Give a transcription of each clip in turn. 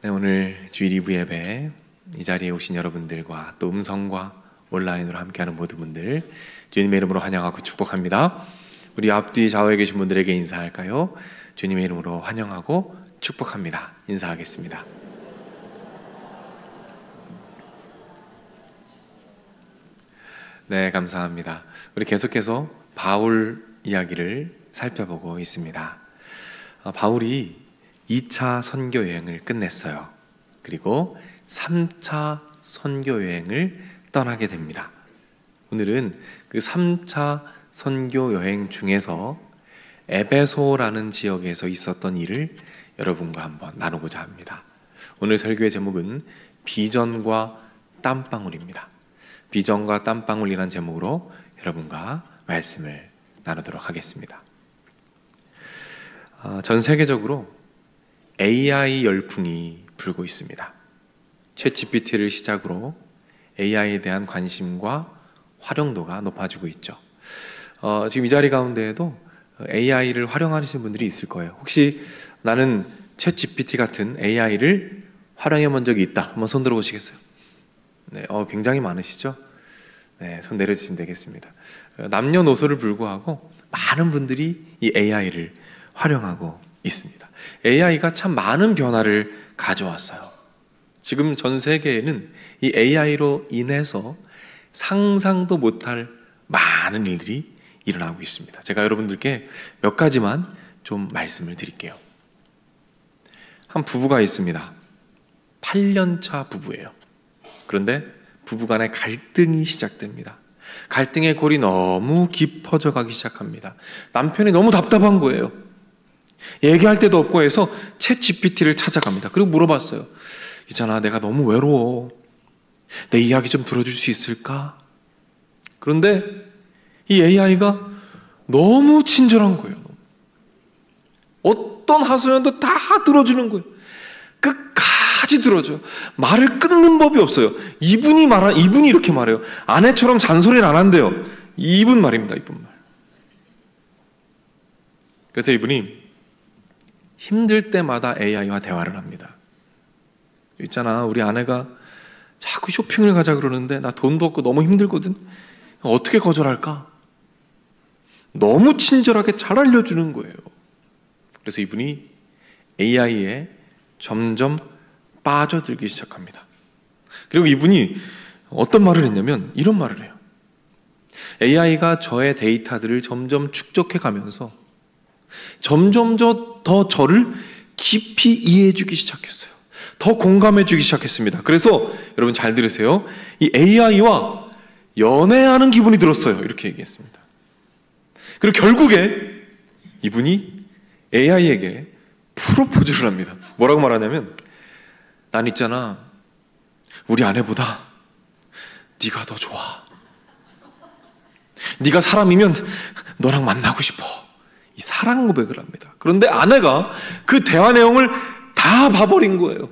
네, 오늘 주일 2부 예배 이 자리에 오신 여러분들과 또 음성과 온라인으로 함께하는 모든 분들 주님의 이름으로 환영하고 축복합니다. 우리 앞뒤 좌우에 계신 분들에게 인사할까요? 주님의 이름으로 환영하고 축복합니다. 인사하겠습니다. 네, 감사합니다. 우리 계속해서 바울 이야기를 살펴보고 있습니다. 바울이 2차 선교 여행을 끝냈어요. 그리고 3차 선교 여행을 떠나게 됩니다. 오늘은 그 3차 선교 여행 중에서 에베소라는 지역에서 있었던 일을 여러분과 한번 나누고자 합니다. 오늘 설교의 제목은 비전과 땀방울입니다. 비전과 땀방울이라는 제목으로 여러분과 말씀을 나누도록 하겠습니다. 전 세계적으로 AI 열풍이 불고 있습니다. 챗GPT를 시작으로 AI에 대한 관심과 활용도가 높아지고 있죠. 지금 이 자리 가운데에도 AI를 활용하시는 분들이 있을 거예요. 혹시 나는 챗GPT 같은 AI를 활용해 본 적이 있다. 한번 손 들어보시겠어요? 네, 굉장히 많으시죠? 네, 손 내려주시면 되겠습니다. 남녀노소를 불구하고 많은 분들이 이 AI를 활용하고 있습니다. AI가 참 많은 변화를 가져왔어요. 지금 전 세계에는 이 AI로 인해서 상상도 못할 많은 일들이 일어나고 있습니다. 제가 여러분들께 몇 가지만 좀 말씀을 드릴게요. 한 부부가 있습니다. 8년차 부부예요. 그런데 부부간에 갈등이 시작됩니다. 갈등의 골이 너무 깊어져 가기 시작합니다. 남편이 너무 답답한 거예요. 얘기할 데도 없고 해서 챗 GPT를 찾아갑니다. 그리고 물어봤어요. 있잖아, 내가 너무 외로워. 내 이야기 좀 들어줄 수 있을까? 그런데 이 AI가 너무 친절한 거예요. 어떤 하소연도 다 들어주는 거예요. 끝까지 들어줘요. 말을 끊는 법이 없어요. 이분이 이렇게 말해요. 아내처럼 잔소리는 안 한대요. 이분 말입니다. 이분 말. 그래서 이분이 힘들 때마다 AI와 대화를 합니다. 있잖아, 우리 아내가 자꾸 쇼핑을 가자 그러는데 나 돈도 없고 너무 힘들거든. 어떻게 거절할까? 너무 친절하게 잘 알려주는 거예요. 그래서 이분이 AI에 점점 빠져들기 시작합니다. 그리고 이분이 어떤 말을 했냐면 이런 말을 해요. AI가 저의 데이터들을 점점 축적해 가면서 점점 더 저를 깊이 이해해 주기 시작했어요. 더 공감해 주기 시작했습니다. 그래서 여러분 잘 들으세요. 이 AI와 연애하는 기분이 들었어요. 이렇게 얘기했습니다. 그리고 결국에 이분이 AI에게 프로포즈를 합니다. 뭐라고 말하냐면 난 있잖아, 우리 아내보다 네가 더 좋아. 네가 사람이면 너랑 만나고 싶어. 이 사랑 고백을 합니다. 그런데 아내가 그 대화 내용을 다 봐버린 거예요.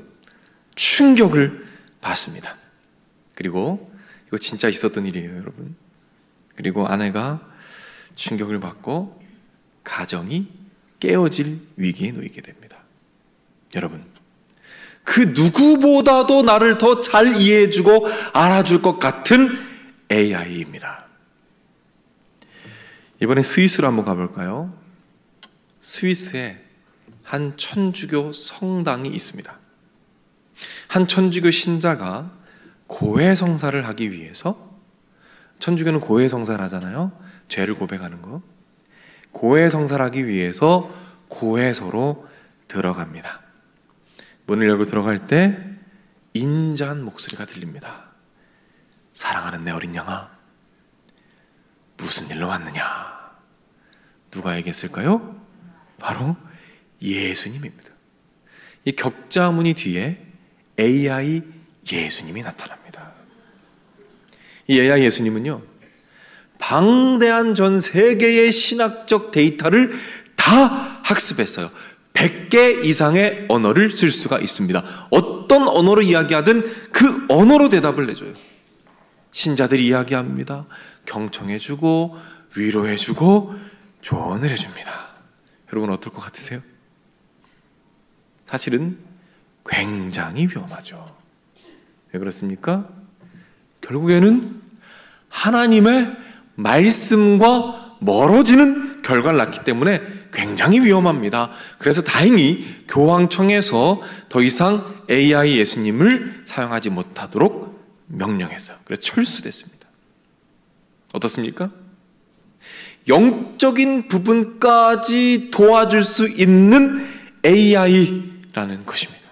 충격을 받습니다. 그리고 이거 진짜 있었던 일이에요, 여러분. 그리고 아내가 충격을 받고 가정이 깨어질 위기에 놓이게 됩니다. 여러분, 그 누구보다도 나를 더 잘 이해해주고 알아줄 것 같은 AI입니다. 이번에 스위스로 한번 가볼까요? 스위스에 한 천주교 성당이 있습니다. 한 천주교 신자가 고해성사를 하기 위해서, 천주교는 고해성사를 하잖아요. 죄를 고백하는 거. 고해성사를 하기 위해서 고해소로 들어갑니다. 문을 열고 들어갈 때 인자한 목소리가 들립니다. 사랑하는 내 어린 양아, 무슨 일로 왔느냐? 누가 얘기했을까요? 바로 예수님입니다. 이 격자무늬 뒤에 AI 예수님이 나타납니다. 이 AI 예수님은요, 방대한 전 세계의 신학적 데이터를 다 학습했어요. 100개 이상의 언어를 쓸 수가 있습니다. 어떤 언어로 이야기하든 그 언어로 대답을 내줘요. 신자들이 이야기합니다. 경청해주고 위로해주고 조언을 해줍니다. 여러분 어떨 것 같으세요? 사실은 굉장히 위험하죠. 왜 그렇습니까? 결국에는 하나님의 말씀과 멀어지는 결과를 낳기 때문에 굉장히 위험합니다. 그래서 다행히 교황청에서 더 이상 AI 예수님을 사용하지 못하도록 명령했어요. 그래서 철수됐습니다. 어떻습니까? 영적인 부분까지 도와줄 수 있는 AI라는 것입니다.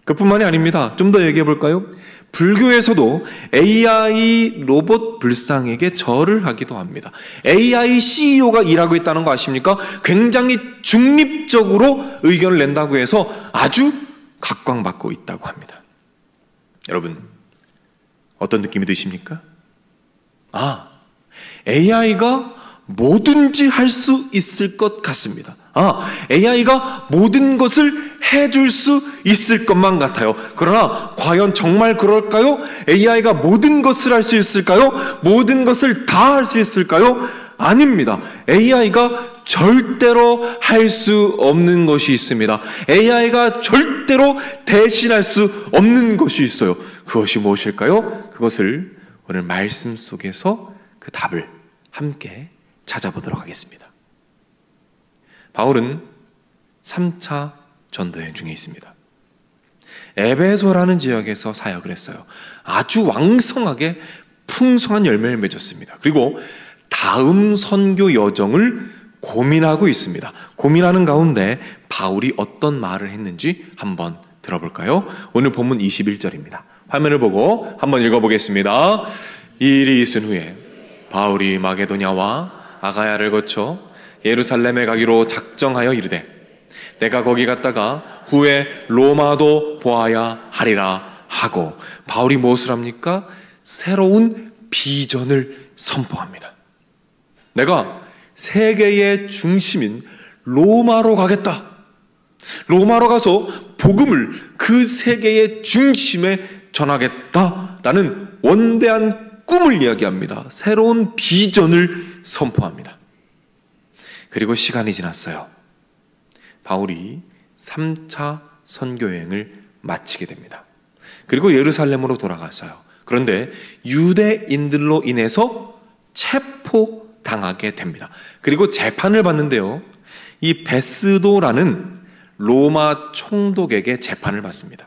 그뿐만이 아닙니다. 좀 더 얘기해 볼까요? 불교에서도 AI 로봇 불상에게 절을 하기도 합니다. AI CEO가 일하고 있다는 거 아십니까? 굉장히 중립적으로 의견을 낸다고 해서 아주 각광받고 있다고 합니다. 여러분, 어떤 느낌이 드십니까? AI가 뭐든지 할 수 있을 것 같습니다. AI가 모든 것을 해줄 수 있을 것만 같아요. 그러나 과연 정말 그럴까요? AI가 모든 것을 할 수 있을까요? 모든 것을 다 할 수 있을까요? 아닙니다. AI가 절대로 할 수 없는 것이 있습니다. AI가 절대로 대신할 수 없는 것이 있어요. 그것이 무엇일까요? 그것을 오늘 말씀 속에서 그 답을 함께 찾아보도록 하겠습니다. 바울은 3차 전도여행 중에 있습니다. 에베소라는 지역에서 사역을 했어요. 아주 왕성하게 풍성한 열매를 맺었습니다. 그리고 다음 선교 여정을 고민하고 있습니다. 고민하는 가운데 바울이 어떤 말을 했는지 한번 들어볼까요? 오늘 본문 21절입니다. 화면을 보고 한번 읽어보겠습니다. 이 일이 있은 후에 바울이 마게도냐와 아가야를 거쳐 예루살렘에 가기로 작정하여 이르되 내가 거기 갔다가 후에 로마도 보아야 하리라 하고, 바울이 무엇을 합니까? 새로운 비전을 선포합니다. 내가 세계의 중심인 로마로 가겠다. 로마로 가서 복음을 그 세계의 중심에 전하겠다라는 원대한 꿈을 이야기합니다. 새로운 비전을 선포합니다. 그리고 시간이 지났어요. 바울이 3차 선교여행을 마치게 됩니다. 그리고 예루살렘으로 돌아갔어요. 그런데 유대인들로 인해서 체포당하게 됩니다. 그리고 재판을 받는데요, 이 베스도라는 로마 총독에게 재판을 받습니다.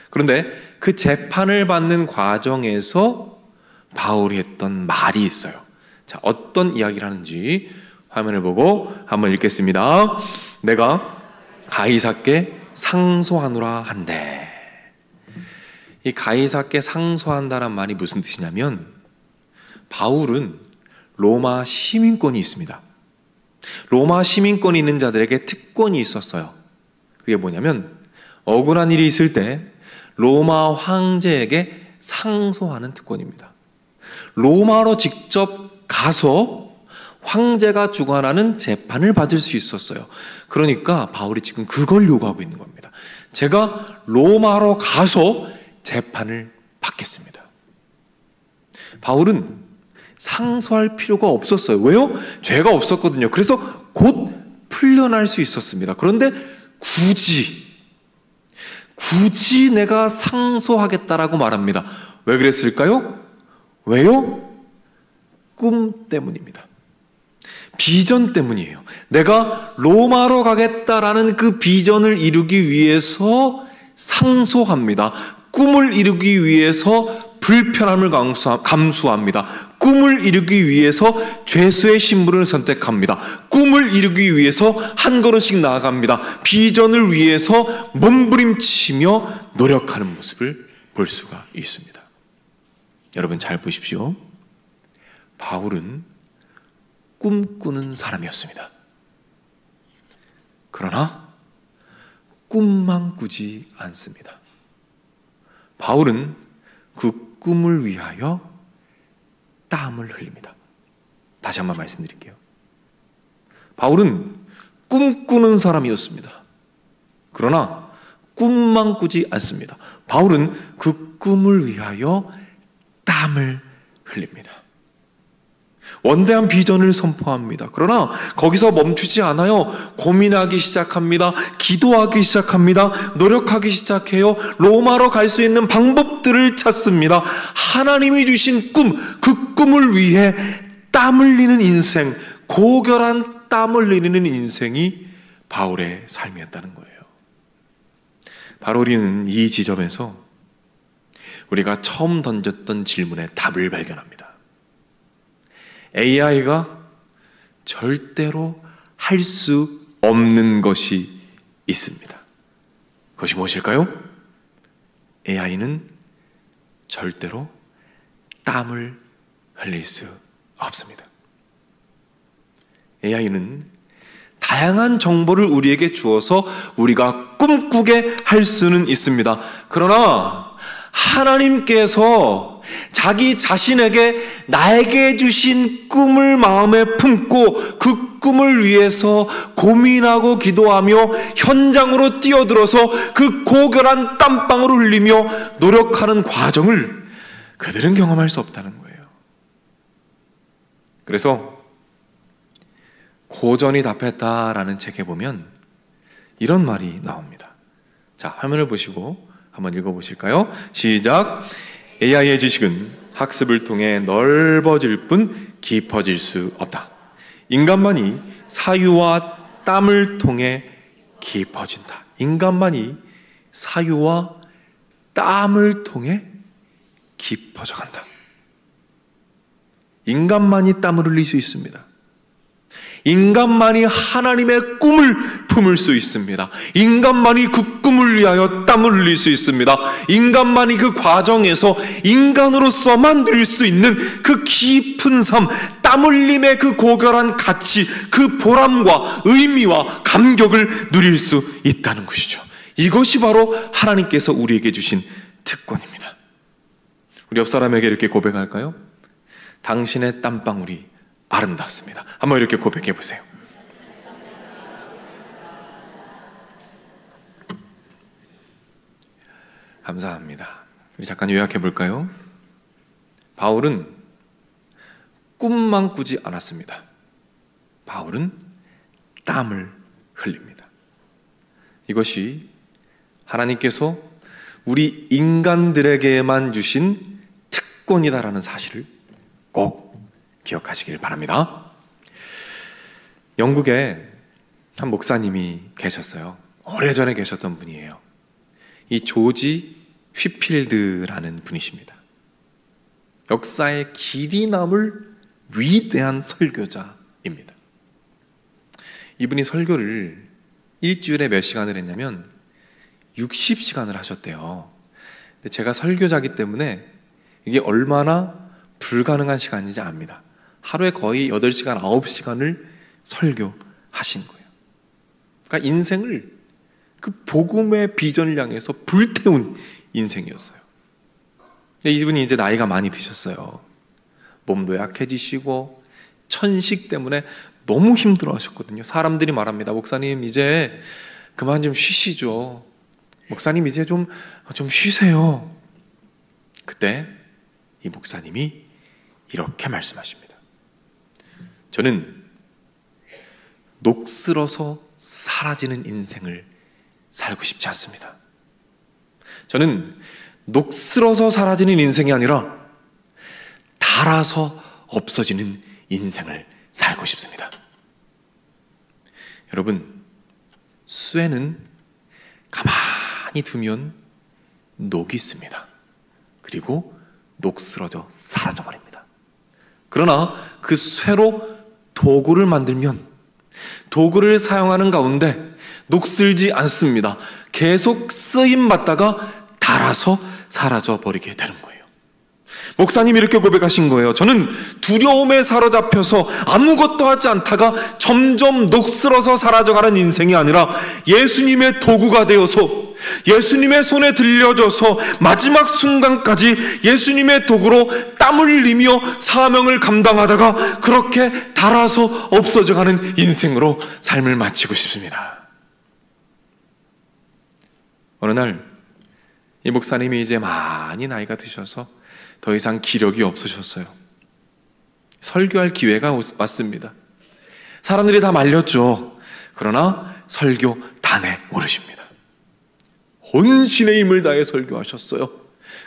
그런데 그 재판을 받는 과정에서 바울이 했던 말이 있어요. 자, 어떤 이야기를 하는지 화면을 보고 한번 읽겠습니다. 내가 가이사께 상소하노라 한대. 이 가이사께 상소한다란 말이 무슨 뜻이냐면, 바울은 로마 시민권이 있습니다. 로마 시민권이 있는 자들에게 특권이 있었어요. 그게 뭐냐면, 억울한 일이 있을 때 로마 황제에게 상소하는 특권입니다. 로마로 직접 가서 황제가 주관하는 재판을 받을 수 있었어요. 그러니까 바울이 지금 그걸 요구하고 있는 겁니다. 제가 로마로 가서 재판을 받겠습니다. 바울은 상소할 필요가 없었어요. 왜요? 죄가 없었거든요. 그래서 곧 풀려날 수 있었습니다. 그런데 굳이 내가 상소하겠다라고 말합니다. 왜 그랬을까요? 왜요? 꿈 때문입니다. 비전 때문이에요. 내가 로마로 가겠다라는 그 비전을 이루기 위해서 상소합니다. 꿈을 이루기 위해서 불편함을 감수합니다. 꿈을 이루기 위해서 죄수의 신분을 선택합니다. 꿈을 이루기 위해서 한 걸음씩 나아갑니다. 비전을 위해서 몸부림치며 노력하는 모습을 볼 수가 있습니다. 여러분 잘 보십시오. 바울은 꿈꾸는 사람이었습니다. 그러나 꿈만 꾸지 않습니다. 바울은 그 꿈을 위하여 땀을 흘립니다. 다시 한번 말씀드릴게요. 바울은 꿈꾸는 사람이었습니다. 그러나 꿈만 꾸지 않습니다. 바울은 그 꿈을 위하여 땀을 흘립니다. 원대한 비전을 선포합니다. 그러나 거기서 멈추지 않아요. 고민하기 시작합니다. 기도하기 시작합니다. 노력하기 시작해요. 로마로 갈 수 있는 방법들을 찾습니다. 하나님이 주신 꿈, 그 꿈을 위해 땀 흘리는 인생, 고결한 땀 흘리는 인생이 바울의 삶이었다는 거예요. 바로 우리는 이 지점에서 우리가 처음 던졌던 질문의 답을 발견합니다. AI가 절대로 할 수 없는 것이 있습니다. 그것이 무엇일까요? AI는 절대로 땀을 흘릴 수 없습니다. AI는 다양한 정보를 우리에게 주어서 우리가 꿈꾸게 할 수는 있습니다. 그러나 하나님께서 자기 자신에게 나에게 주신 꿈을 마음에 품고 그 꿈을 위해서 고민하고 기도하며 현장으로 뛰어들어서 그 고결한 땀방울을 흘리며 노력하는 과정을 그들은 경험할 수 없다는 거예요. 그래서 고전이 답했다라는 책에 보면 이런 말이 나옵니다. 자, 화면을 보시고 한번 읽어보실까요? 시작! AI의 지식은 학습을 통해 넓어질 뿐 깊어질 수 없다. 인간만이 사유와 땀을 통해 깊어진다. 인간만이 사유와 땀을 통해 깊어져 간다. 인간만이 땀을 흘릴 수 있습니다. 인간만이 하나님의 꿈을 품을 수 있습니다. 인간만이 그 꿈을 위하여 땀을 흘릴 수 있습니다. 인간만이 그 과정에서 인간으로서만 누릴 수 있는 그 깊은 삶, 땀 흘림의 그 고결한 가치, 그 보람과 의미와 감격을 누릴 수 있다는 것이죠. 이것이 바로 하나님께서 우리에게 주신 특권입니다. 우리 옆 사람에게 이렇게 고백할까요? 당신의 땀방울이 아름답습니다. 한번 이렇게 고백해 보세요. 감사합니다. 우리 잠깐 요약해 볼까요? 바울은 꿈만 꾸지 않았습니다. 바울은 땀을 흘립니다. 이것이 하나님께서 우리 인간들에게만 주신 특권이다라는 사실을 꼭 기억하시길 바랍니다. 영국에 한 목사님이 계셨어요. 오래전에 계셨던 분이에요. 이 조지 휘필드라는 분이십니다. 역사에 길이 남을 위대한 설교자입니다. 이분이 설교를 일주일에 몇 시간을 했냐면 60시간을 하셨대요. 근데 제가 설교자이기 때문에 이게 얼마나 불가능한 시간인지 압니다. 하루에 거의 8시간, 9시간을 설교하신 거예요. 그러니까 인생을 그 복음의 비전을 향해서 불태운 인생이었어요. 근데 이분이 이제 나이가 많이 드셨어요. 몸도 약해지시고 천식 때문에 너무 힘들어 하셨거든요. 사람들이 말합니다. 목사님 이제 그만 좀 쉬시죠. 목사님 이제 좀 쉬세요. 그때 이 목사님이 이렇게 말씀하십니다. 저는 녹슬어서 사라지는 인생을 살고 싶지 않습니다. 저는 녹슬어서 사라지는 인생이 아니라 닳아서 없어지는 인생을 살고 싶습니다. 여러분, 쇠는 가만히 두면 녹이 있습니다. 그리고 녹슬어져 사라져버립니다. 그러나 그 쇠로 도구를 만들면 도구를 사용하는 가운데 녹슬지 않습니다. 계속 쓰임받다가 닳아서 사라져버리게 되는 거예요. 목사님이 이렇게 고백하신 거예요. 저는 두려움에 사로잡혀서 아무것도 하지 않다가 점점 녹슬어서 사라져가는 인생이 아니라 예수님의 도구가 되어서 예수님의 손에 들려져서 마지막 순간까지 예수님의 도구로 땀을 흘리며 사명을 감당하다가 그렇게 닳아서 없어져가는 인생으로 삶을 마치고 싶습니다. 어느 날 이 목사님이 이제 많이 나이가 드셔서 더 이상 기력이 없으셨어요. 설교할 기회가 왔습니다. 사람들이 다 말렸죠. 그러나 설교단에 오르십니다. 혼신의 힘을 다해 설교하셨어요.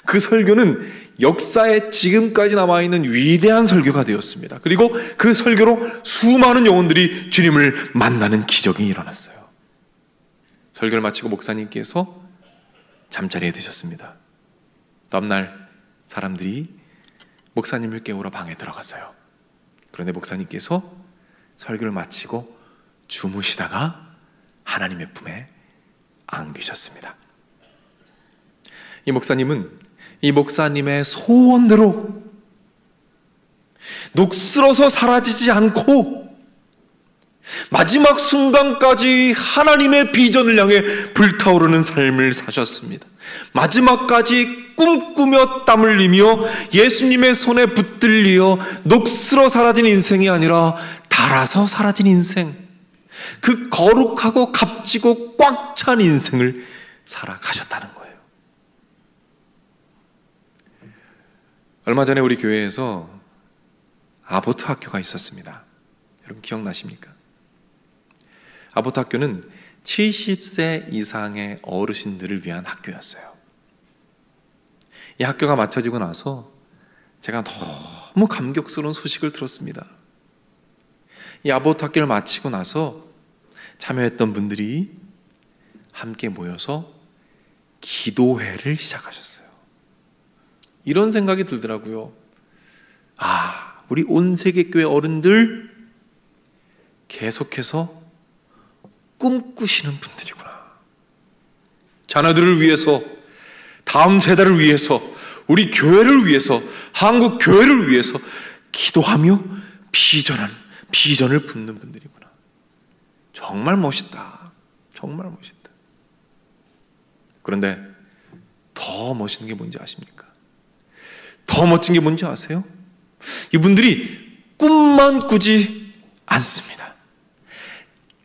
그 설교는 역사에 지금까지 남아있는 위대한 설교가 되었습니다. 그리고 그 설교로 수많은 영혼들이 주님을 만나는 기적이 일어났어요. 설교를 마치고 목사님께서 잠자리에 드셨습니다. 다음날 사람들이 목사님을 깨우러 방에 들어갔어요. 그런데 목사님께서 설교를 마치고 주무시다가 하나님의 품에 안기셨습니다. 이 목사님은 이 목사님의 소원대로 녹슬어서 사라지지 않고 마지막 순간까지 하나님의 비전을 향해 불타오르는 삶을 사셨습니다. 마지막까지 꿈꾸며 땀 흘리며 예수님의 손에 붙들려 녹슬어 사라진 인생이 아니라 닳아서 사라진 인생, 그 거룩하고 값지고 꽉 찬 인생을 살아가셨다는 거예요. 얼마 전에 우리 교회에서 아보트 학교가 있었습니다. 여러분 기억나십니까? 아보트 학교는 70세 이상의 어르신들을 위한 학교였어요. 이 학교가 마쳐지고 나서 제가 너무 감격스러운 소식을 들었습니다. 이 아보트 학교를 마치고 나서 참여했던 분들이 함께 모여서 기도회를 시작하셨어요. 이런 생각이 들더라고요. 우리 온 세계 교회 어른들 계속해서 꿈꾸시는 분들이구나. 자녀들을 위해서, 다음 세대를 위해서, 우리 교회를 위해서, 한국 교회를 위해서 기도하며 비전을 품는 분들이구나. 정말 멋있다. 정말 멋있다. 그런데 더 멋있는 게 뭔지 아십니까? 더 멋진 게 뭔지 아세요? 이분들이 꿈만 꾸지 않습니다.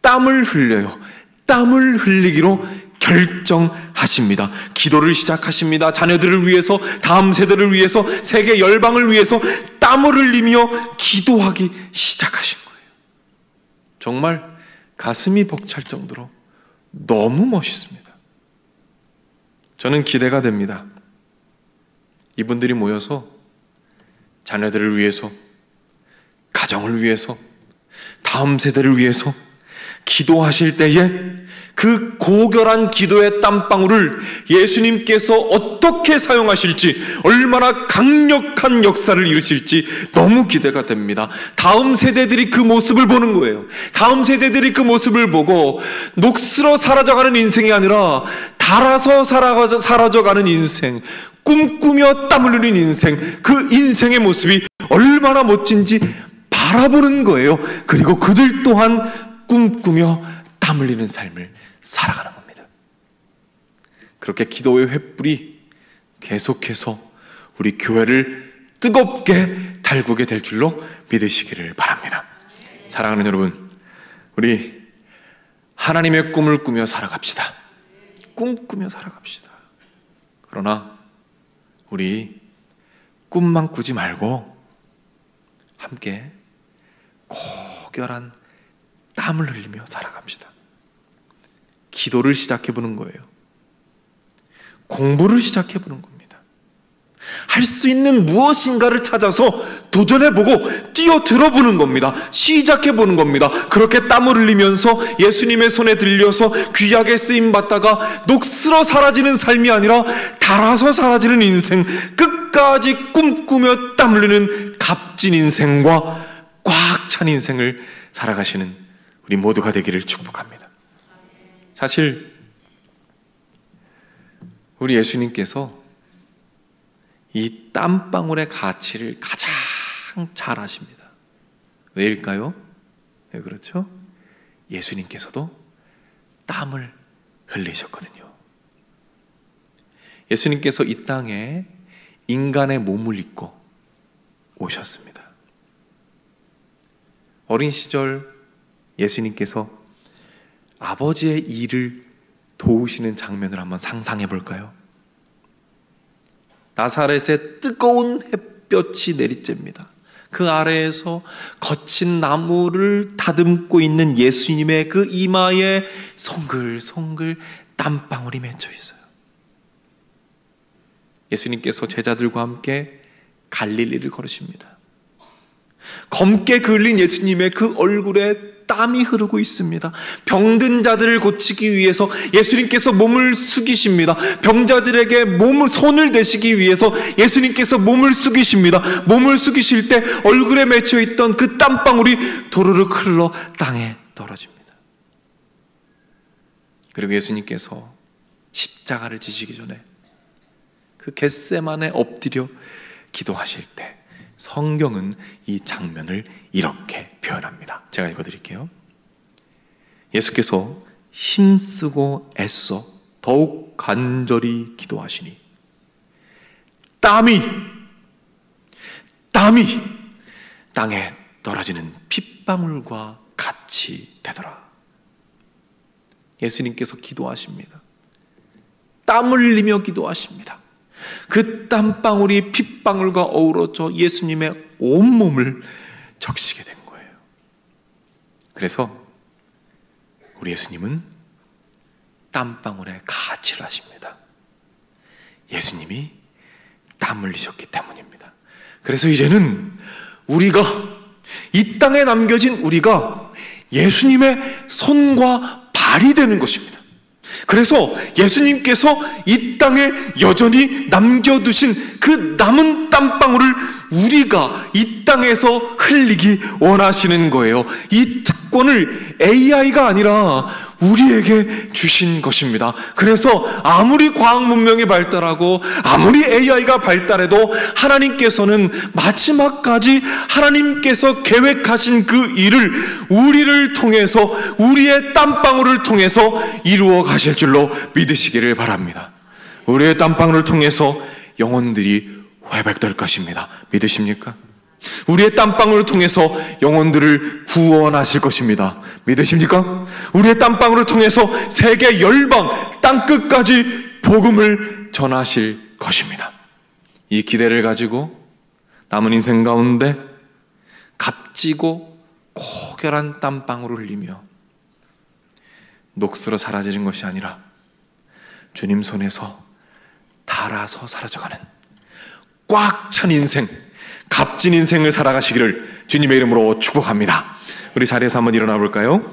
땀을 흘려요. 땀을 흘리기로 결정하십니다. 기도를 시작하십니다. 자녀들을 위해서, 다음 세대를 위해서, 세계 열방을 위해서 땀을 흘리며 기도하기 시작하신 거예요. 정말 가슴이 벅찰 정도로 너무 멋있습니다. 저는 기대가 됩니다. 이분들이 모여서 자녀들을 위해서, 가정을 위해서, 다음 세대를 위해서 기도하실 때에 그 고결한 기도의 땀방울을 예수님께서 어떻게 사용하실지, 얼마나 강력한 역사를 이루실지 너무 기대가 됩니다. 다음 세대들이 그 모습을 보는 거예요. 다음 세대들이 그 모습을 보고 녹슬어 사라져가는 인생이 아니라 닳아서 사라져가는 인생, 꿈꾸며 땀 흘리는 인생, 그 인생의 모습이 얼마나 멋진지 바라보는 거예요. 그리고 그들 또한 꿈꾸며 땀 흘리는 삶을 살아가는 겁니다. 그렇게 기도의 횃불이 계속해서 우리 교회를 뜨겁게 달구게 될 줄로 믿으시기를 바랍니다. 사랑하는 여러분, 우리 하나님의 꿈을 꾸며 살아갑시다. 꿈꾸며 살아갑시다. 그러나 우리 꿈만 꾸지 말고 함께 고결한 땀을 흘리며 살아갑시다. 기도를 시작해보는 거예요. 공부를 시작해보는 겁니다. 할 수 있는 무엇인가를 찾아서 도전해보고 뛰어들어보는 겁니다. 시작해보는 겁니다. 그렇게 땀을 흘리면서 예수님의 손에 들려서 귀하게 쓰임받다가 녹슬어 사라지는 삶이 아니라 닳아서 사라지는 인생, 끝까지 꿈꾸며 땀 흘리는 값진 인생과 꽉 찬 인생을 살아가시는 우리 모두가 되기를 축복합니다. 사실 우리 예수님께서 이 땀방울의 가치를 가장 잘 아십니다. 왜일까요? 왜 그렇죠? 예수님께서도 땀을 흘리셨거든요. 예수님께서 이 땅에 인간의 몸을 입고 오셨습니다. 어린 시절 예수님께서 아버지의 일을 도우시는 장면을 한번 상상해 볼까요? 나사렛에 뜨거운 햇볕이 내리쬐입니다. 그 아래에서 거친 나무를 다듬고 있는 예수님의 그 이마에 송글송글 땀방울이 맺혀 있어요. 예수님께서 제자들과 함께 갈릴리를 걸으십니다. 검게 그을린 예수님의 그 얼굴에 땀이 흐르고 있습니다. 병든 자들을 고치기 위해서 예수님께서 몸을 숙이십니다. 병자들에게 손을 대시기 위해서 예수님께서 몸을 숙이십니다. 몸을 숙이실 때 얼굴에 맺혀 있던 그 땀방울이 도르륵 흘러 땅에 떨어집니다. 그리고 예수님께서 십자가를 지시기 전에 그 겟세마네 엎드려 기도하실 때 성경은 이 장면을 이렇게 표현합니다. 제가 읽어드릴게요. 예수께서 힘쓰고 애써 더욱 간절히 기도하시니 땀이 땅에 떨어지는 핏방울과 같이 되더라. 예수님께서 기도하십니다. 땀 흘리며 기도하십니다. 그 땀방울이 핏방울과 어우러져 예수님의 온몸을 적시게 된 거예요. 그래서 우리 예수님은 땀방울에 가치를 하십니다. 예수님이 땀 흘리셨기 때문입니다. 그래서 이제는 우리가, 이 땅에 남겨진 우리가 예수님의 손과 발이 되는 것입니다. 그래서 예수님께서 이 땅에 여전히 남겨두신 그 남은 땀방울을 우리가 이 땅에서 흘리기 원하시는 거예요. 이 특권을 AI가 아니라 우리에게 주신 것입니다. 그래서 아무리 과학 문명이 발달하고 아무리 AI가 발달해도 하나님께서는 마지막까지 하나님께서 계획하신 그 일을 우리를 통해서, 우리의 땀방울을 통해서 이루어 가실 줄로 믿으시기를 바랍니다. 우리의 땀방울을 통해서 영혼들이 회복될 것입니다. 믿으십니까? 우리의 땀방울을 통해서 영혼들을 구원하실 것입니다. 믿으십니까? 우리의 땀방울을 통해서 세계 열방 땅끝까지 복음을 전하실 것입니다. 이 기대를 가지고 남은 인생 가운데 값지고 고결한 땀방울을 흘리며 녹슬어 사라지는 것이 아니라 주님 손에서 닳아서 사라져가는 꽉 찬 인생, 값진 인생을 살아가시기를 주님의 이름으로 축복합니다. 우리 자리에서 한번 일어나 볼까요?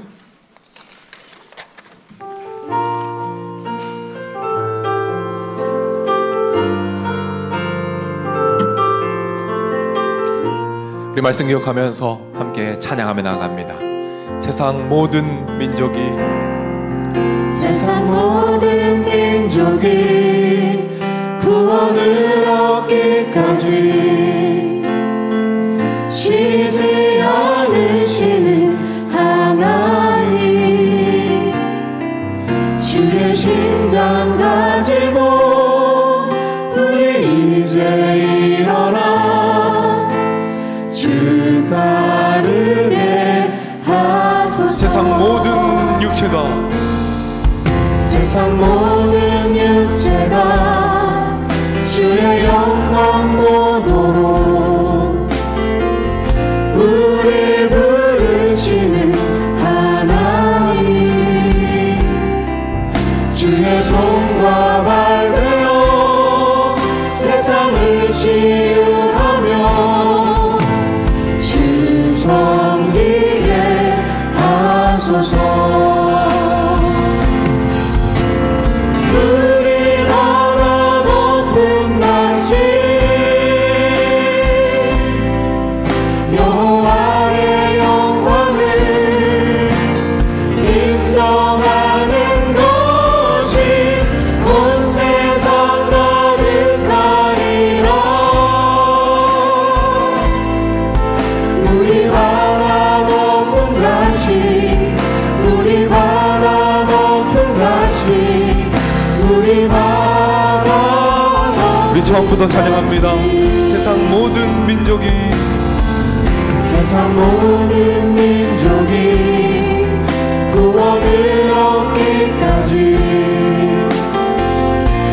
우리 말씀 기억하면서 함께 찬양하며 나아갑니다. 세상 모든 민족이 구원을 얻기까지 쉬지 않으시는 하나님, 주의 심장 가지고 우리 이제 일어나 주 따르게 하소서. 세상 모든 육체가 주의 영광 보도록 우릴 부르시는 하나님, 주의 손과 발 되어 세상을 치유하며 주 섬기게 하소서. 처음부터 찬양합니다. 세상 모든 민족이 구원을 얻기까지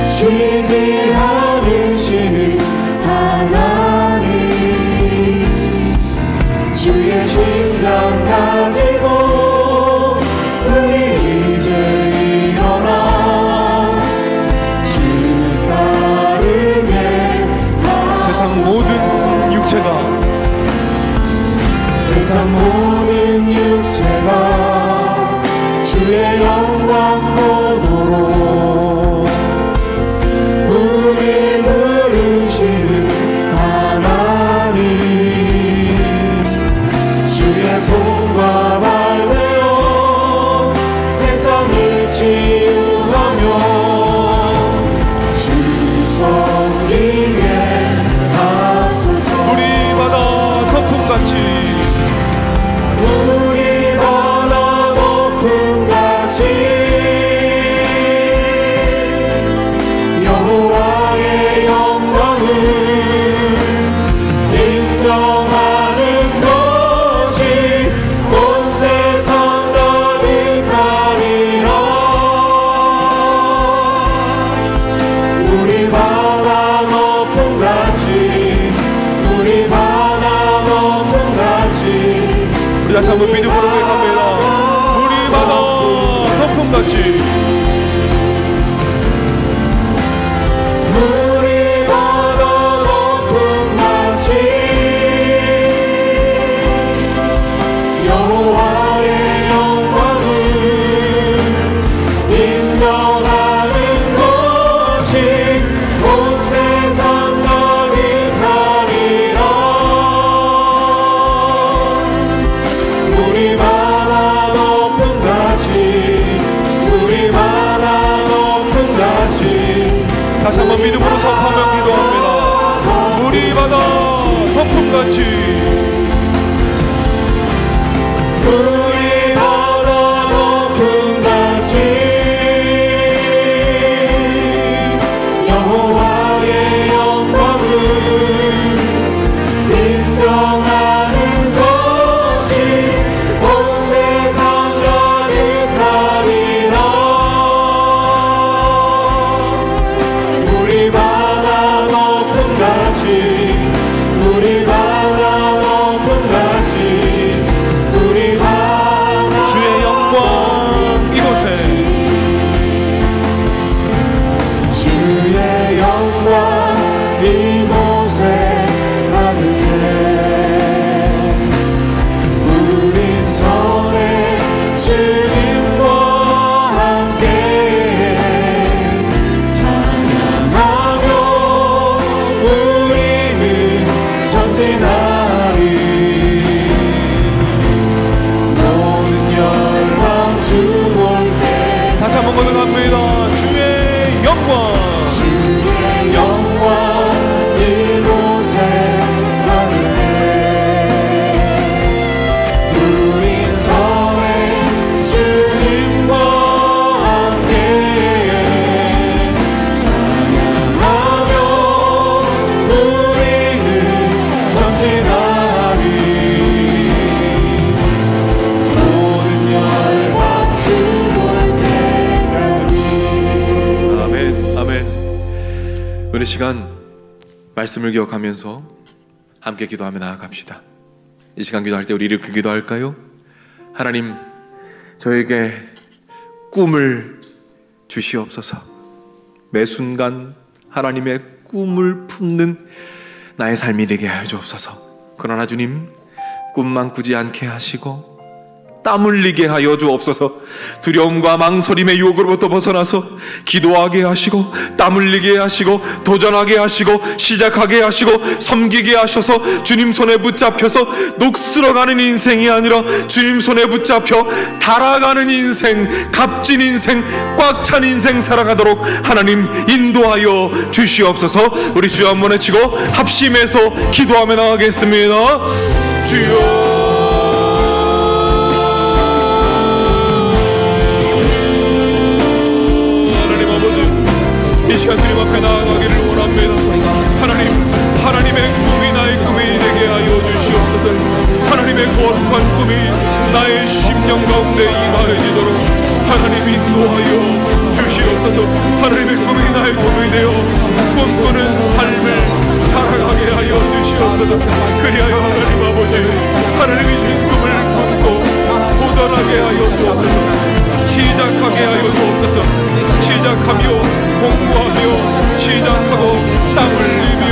쉬지 않으시는 하나님, 가지고 우리 이제 일어나 주 따르게 하소서. 세상 모든 육체가 주의 영광 보도록 우릴 부르시는 하나님, 주의 손과 발 되어 세상을 치유하며 주 섬기게 하소서. 우리 바다 거품같이 여호와의 영광을 인정하는 것이 온 세상 가득하리라. 우리 바다 거품같이 우리 바다 거품같이 우리 다시 한번 믿음으로 고백합니다. 우리 바다 거품같이 우리 바다 거품같이 여호와의 영광을 인정하는 것이 온 세상 가득하리라. 우리 바다 거품같이 우리 바다 거품같이 다시 한번 믿음으로 선포하며 기도합니다. 우리 바다 거품같이 우리 바다 거품같이 여호와의 영광을 인정하는 것이 온 세상 가득하리라. 우리 바다 거품같이 우리 바다 거품같이 우리 바다 주의 영광 이곳에 주의 영광 이곳에 가득해. 우린 선의 주님과 함께 찬양하며 우리는 전진하리. 모든 열방 주 볼 때 다시 한번 고백합니다. 주의 영광 주의 영광 이곳에 가득해. 우린 선의 주님과 함께 찬양하며 우리는 전진하리. 모든 열방 주 볼 때까지. 아멘 아멘. 우리 시간 말씀을 기억하면서 함께 기도하며 나아갑시다. 이 시간 기도할 때 우리 이렇게 기도할까요? 하나님, 저에게 꿈을 주시옵소서. 매 순간 하나님의 꿈을 품는 나의 삶이 되게 하여 주옵소서. 그러나 주님, 꿈만 꾸지 않게 하시고 땀 흘리게 하여 주옵소서. 두려움과 망설임의 유혹으로부터 벗어나서 기도하게 하시고 땀 흘리게 하시고 도전하게 하시고 시작하게 하시고 섬기게 하셔서 주님 손에 붙잡혀서 녹슬어가는 인생이 아니라 주님 손에 붙잡혀 달아가는 인생, 값진 인생, 꽉 찬 인생 살아가도록 하나님 인도하여 주시옵소서. 우리 주여 한번 외치고 합심해서 기도하며 나가겠습니다. 주여, 이 시간 주님 앞에 나아가기를 원합니다. 하나님, 하나님의 꿈이 나의 꿈이 되게 하여 주시옵소서. 하나님의 거룩한 꿈이 나의 심령 가운데 임하여지도록 하나님 인도하여 주시옵소서. 하나님의 꿈이 나의 꿈이 되어 꿈꾸는 삶을 살아가게 하여 주시옵소서. 그리하여 하나님 아버지, 하나님이 주신 꿈을 꿈고 도전하게 하여 주옵소서. 시작하게 하여 주옵소서. 시작하며 공부하며 시작하고 땀 흘리며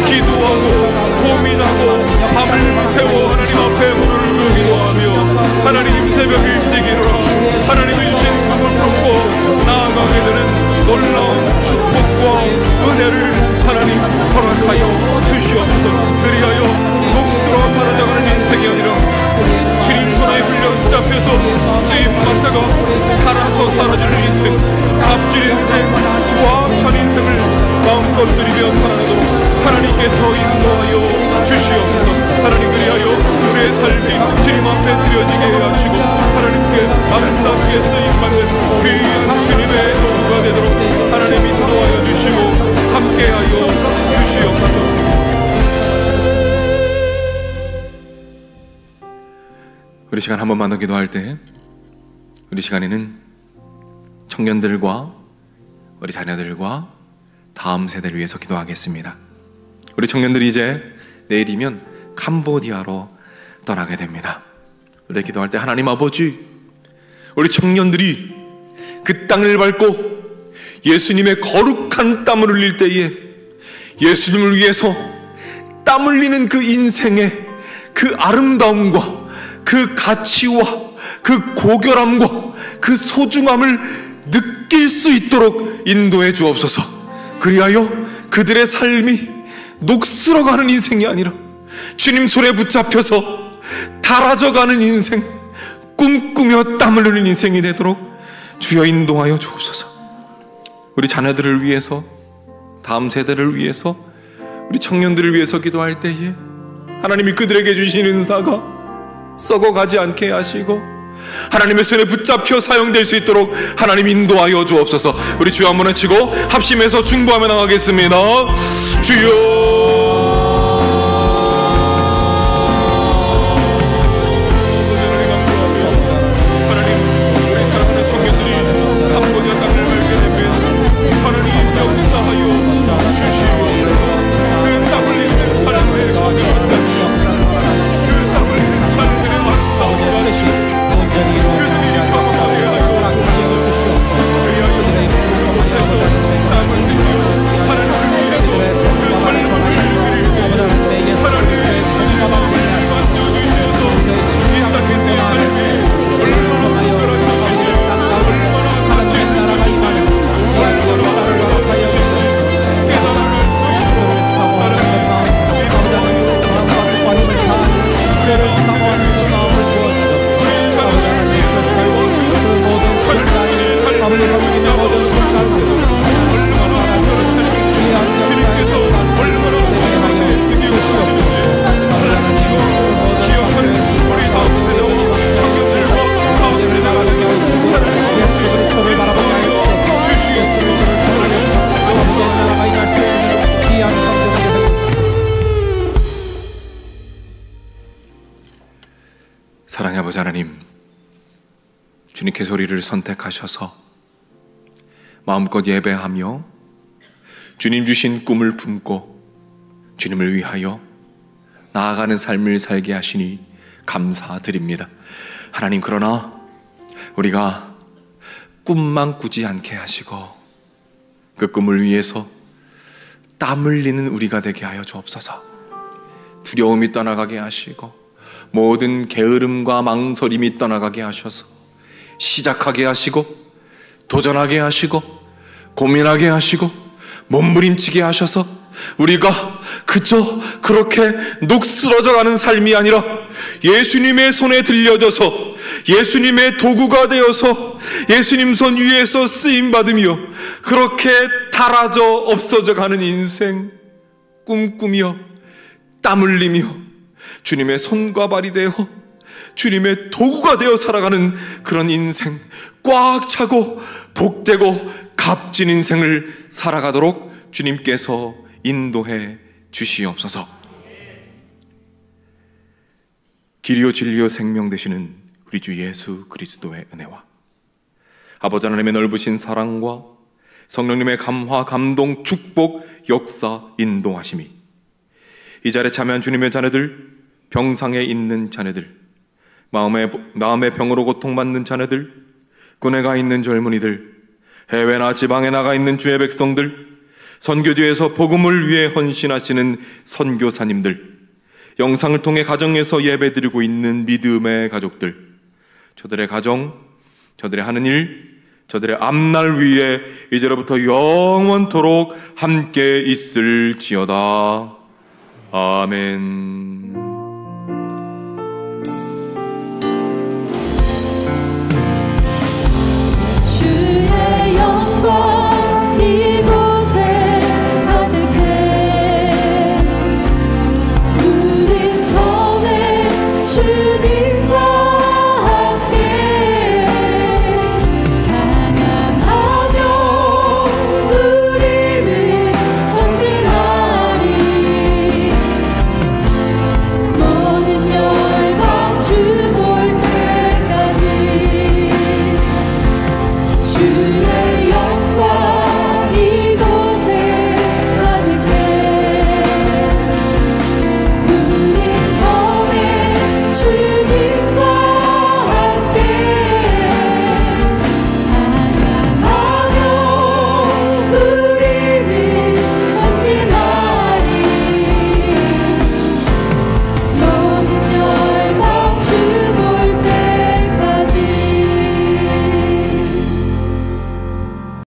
기도하고 고민하고 밤을 새워 하나님 앞에 무릎을 기도하며 하나님 새벽 일찍 일어나 하나님의 주신 꿈을 품고 나아가게 되는 놀라운 축복과 은혜를 하나님 허락하여 주시옵소서. 그리하여 목수로 사라져가는 인생이 아니라 주님 손에 흘려 붙잡혀서 쓰임받다가 달아서 사라지는 인생, 값진 인생, 꽉 찬 인생을 마음껏 누리며 살아가도록 하나님께서 인도하여 주시옵소서. 하나님 그리하여 우리의 삶이 주님 앞에 드려지게 하시고 하나님께 아름답게 쓰임받는 귀한 주님의 도구가 되도록 하나님 인도하여 주시고 함께하여 주시옵소서. 우리 시간 한 번만 더 기도할 때 우리 시간에는 청년들과 우리 자녀들과 다음 세대를 위해서 기도하겠습니다. 우리 청년들이 이제 내일이면 캄보디아로 떠나게 됩니다. 우리 기도할 때 하나님 아버지, 우리 청년들이 그 땅을 밟고 예수님의 거룩한 땀을 흘릴 때에 예수님을 위해서 땀 흘리는 그 인생의 그 아름다움과 그 가치와 그 고결함과 그 소중함을 느낄 수 있도록 인도해 주옵소서. 그리하여 그들의 삶이 녹슬어가는 인생이 아니라 주님 손에 붙잡혀서 달아져가는 인생, 꿈꾸며 땀을 흘리는 인생이 되도록 주여 인도하여 주옵소서. 우리 자녀들을 위해서, 다음 세대를 위해서, 우리 청년들을 위해서 기도할 때에 하나님이 그들에게 주신 은사가 썩어가지 않게 하시고 하나님의 손에 붙잡혀 사용될 수 있도록 하나님 인도하여 주옵소서. 우리 주여 한번 외치고 합심해서 중보하며 나가겠습니다. 주여 사랑의 아버지 하나님, 주님께 소리를 선택하셔서 마음껏 예배하며 주님 주신 꿈을 품고 주님을 위하여 나아가는 삶을 살게 하시니 감사드립니다. 하나님, 그러나 우리가 꿈만 꾸지 않게 하시고 그 꿈을 위해서 땀 흘리는 우리가 되게 하여 주옵소서. 두려움이 떠나가게 하시고 모든 게으름과 망설임이 떠나가게 하셔서 시작하게 하시고 도전하게 하시고 고민하게 하시고 몸부림치게 하셔서 우리가 그저 그렇게 녹슬어져가는 삶이 아니라 예수님의 손에 들려져서 예수님의 도구가 되어서 예수님 손 위에서 쓰임받으며 그렇게 달아져 없어져가는 인생 꿈꾸며 땀 흘리며 주님의 손과 발이 되어 주님의 도구가 되어 살아가는 그런 인생, 꽉 차고 복되고 값진 인생을 살아가도록 주님께서 인도해 주시옵소서. 길이요 진리요 생명 되시는 우리 주 예수 그리스도의 은혜와 아버지 하나님의 넓으신 사랑과 성령님의 감화, 감동, 축복, 역사, 인도하심이 이 자리에 참여한 주님의 자녀들, 병상에 있는 자녀들, 마음의 병으로 고통받는 자녀들, 군에 가 있는 젊은이들, 해외나 지방에 나가 있는 주의 백성들, 선교지에서 복음을 위해 헌신하시는 선교사님들, 영상을 통해 가정에서 예배드리고 있는 믿음의 가족들, 저들의 가정, 저들의 하는 일, 저들의 앞날 위에 이제로부터 영원토록 함께 있을지어다. 아멘.